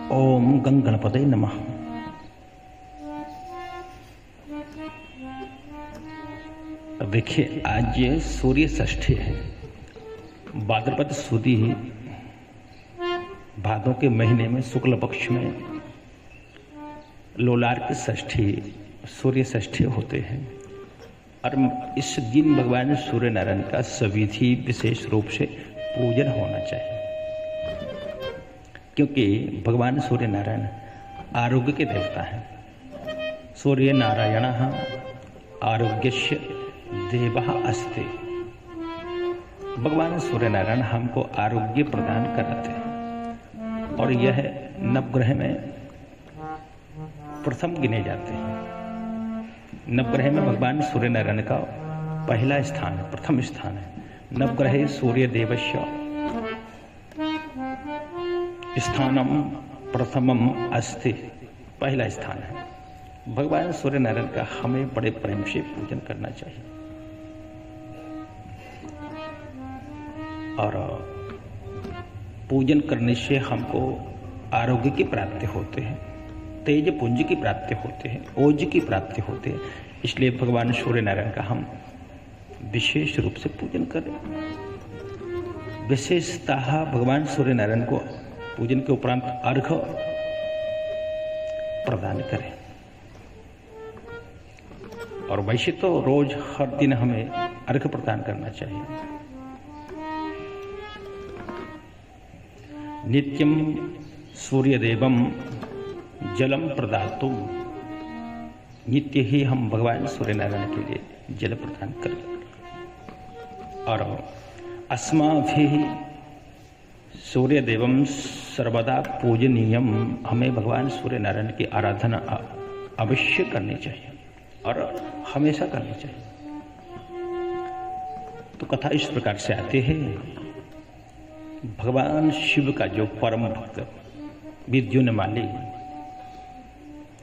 ओम गं गणपतये नमः। देखिए, आज सूर्य षष्ठी है। भाद्रपद सुदी भादों के महीने में शुक्ल पक्ष में लोलार की षष्ठी सूर्य षष्ठी होते हैं और इस दिन भगवान सूर्य नारायण का सविधि विशेष रूप से पूजन होना चाहिए, क्योंकि भगवान सूर्य नारायण आरोग्य के देवता हैं। सूर्य नारायण आरोग्यस्य देवः अस्ति। भगवान सूर्य नारायण हमको आरोग्य प्रदान कराते हैं और यह नवग्रह में प्रथम गिने जाते हैं। नवग्रह में भगवान सूर्य नारायण का पहला स्थान है, प्रथम स्थान है। नवग्रहे सूर्य देवस्य स्थानम प्रथमम अस्ति, पहला स्थान है। भगवान सूर्य नारायण का हमें बड़े प्रेम से पूजन करना चाहिए और पूजन करने से हमको आरोग्य की प्राप्ति होते हैं, तेज पुंज की प्राप्ति होते हैं, ओज की प्राप्ति होते हैं। इसलिए भगवान सूर्य नारायण का हम विशेष रूप से पूजन करें। विशेषतः भगवान सूर्य नारायण को पूजन के उपरांत अर्घ्य प्रदान करें और वैसे तो रोज हर दिन हमें अर्घ्य प्रदान करना चाहिए। नित्यम सूर्यदेवम जलम प्रदातुम, नित्य ही हम भगवान सूर्य नारायण के लिए जल प्रदान करें और अस्माभिः सूर्य देवम सर्वदा पूजनीयम, हमें भगवान सूर्य नारायण की आराधना अवश्य करनी चाहिए और हमेशा करनी चाहिए। तो कथा इस प्रकार से आती है। भगवान शिव का जो परम भक्त विद्युन्माली,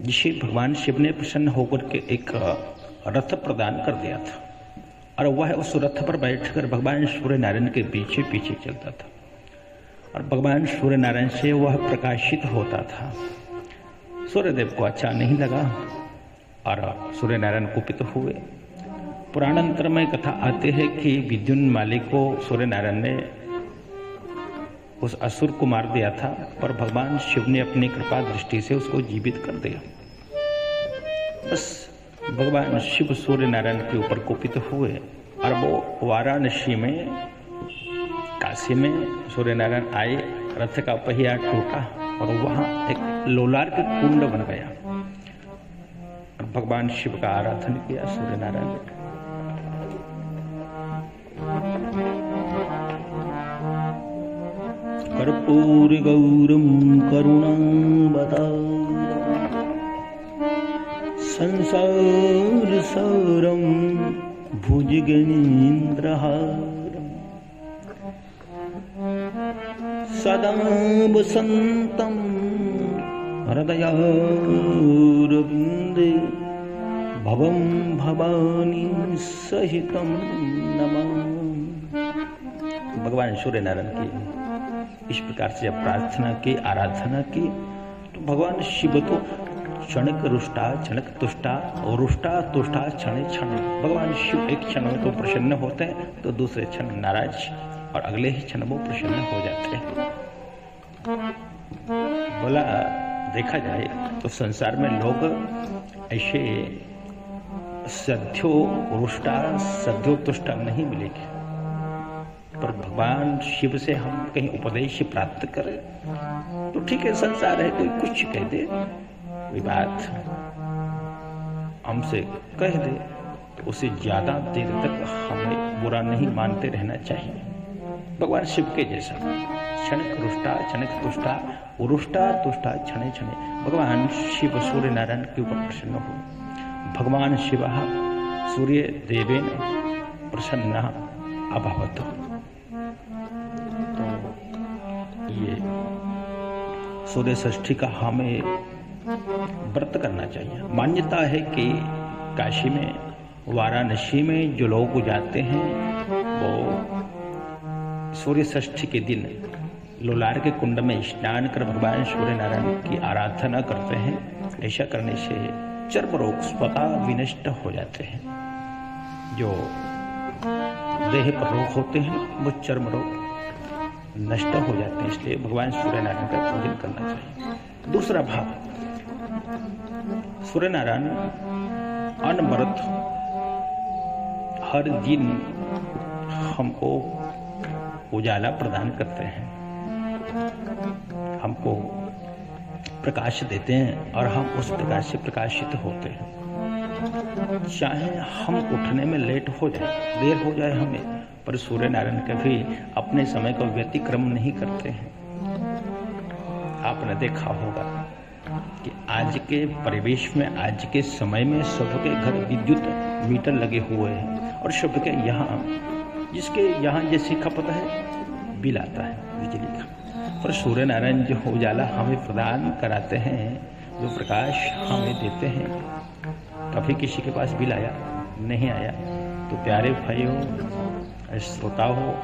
जिसे भगवान शिव ने प्रसन्न होकर के एक रथ प्रदान कर दिया था और वह उस रथ पर बैठकर भगवान सूर्य नारायण के पीछे पीछे चलता था और भगवान सूर्य नारायण से वह प्रकाशित होता था। सूर्यदेव को अच्छा नहीं लगा और सूर्य नारायण कुपित हुए। पुराणांतर में कथा आते हैं कि विद्युन्माली को सूर्य नारायण ने उस असुर को मार दिया था, पर भगवान शिव ने अपनी कृपा दृष्टि से उसको जीवित कर दिया। बस भगवान शिव सूर्य नारायण के ऊपर कुपित हुए और वो वाराणसी में, काशी में सूर्य नारायण आए, रथ का पहिया टूटा और वहां एक लोलार के कुंड बन गया और भगवान शिव का आराधन किया सूर्य नारायण ने। कर्पूर गौरम करुणावतारम् संसार सारम भुजगेन्द्रहारम् सदा वसन्तं हृदयारविन्दे भवं भवानी सहितं नमामि। भगवान सूर्य नारायण की इस प्रकार से जब प्रार्थना की, आराधना की, तो भगवान शिव तो क्षणिक रुष्टा क्षणिक तुष्टा और रुष्टा तुष्टा क्षण क्षण, भगवान शिव एक क्षण में तो प्रसन्न होते हैं तो दूसरे क्षण नाराज और अगले ही क्षण वो प्रसन्न हो जाते हैं। बोला देखा जाए तो संसार में लोग ऐसे सद्यो रुष्टा सद्यो तुष्टा नहीं मिलेंगे, पर भगवान शिव से हम कहीं उपदेश प्राप्त करें तो ठीक है। संसार है, कोई कुछ कह दे, कोई बात हमसे कह दे तो उसे ज्यादा देर तक हमें बुरा नहीं मानते रहना चाहिए। भगवान शिव के जैसा क्षणिक रुष्टा क्षणिक तुष्टा रुष्टा तुष्टा क्षणे क्षणे, भगवान शिव सूर्य नारायण के ऊपर प्रसन्न हो। भगवान शिव सूर्य देवेन प्रसन्न अभवत्। ये सूर्य षष्ठी का हमें व्रत करना चाहिए। मान्यता है कि काशी में, वाराणसी में जो लोग जाते हैं वो सूर्य षष्ठी के दिन लोलार के कुंड में स्नान कर भगवान सूर्य नारायण की आराधना करते हैं। ऐसा करने से चर्म रोग स्वतः विनष्ट हो जाते हैं। जो देह पर रोग होते हैं वो चर्म रोग नष्ट हो जाते हैं। इसलिए भगवान सूर्य नारायण का पूजन करना चाहिए। दूसरा भाव, सूर्य नारायण अनवरत हर दिन हमको उजाला प्रदान करते हैं, हमको प्रकाश देते हैं और हम उस प्रकाश से प्रकाशित होते हैं। चाहे हम उठने में लेट हो जाए, देर हो जाए हमें, पर सूर्य नारायण कभी अपने समय का व्यतिक्रम नहीं करते हैं। आपने देखा होगा कि आज के परिवेश में, आज के समय में सबके घर विद्युत मीटर लगे हुए हैं और सबके यहाँ, जिसके यहाँ जैसी खपत है बिल आता है बिजली का, पर सूर्य नारायण जो उजाला हमें प्रदान कराते हैं, जो प्रकाश हमें देते हैं, कभी किसी के पास बिल आया नहीं आया। तो प्यारे भाइयों, श्रोता हो,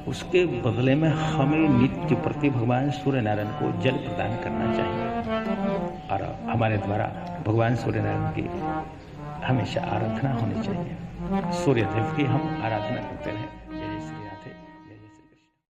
उसके बदले में हमें नित्य प्रति भगवान सूर्य नारायण को जल प्रदान करना चाहिए और हमारे द्वारा भगवान सूर्य नारायण की हमेशा आराधना होनी चाहिए। सूर्य देव की हम आराधना करते रहें।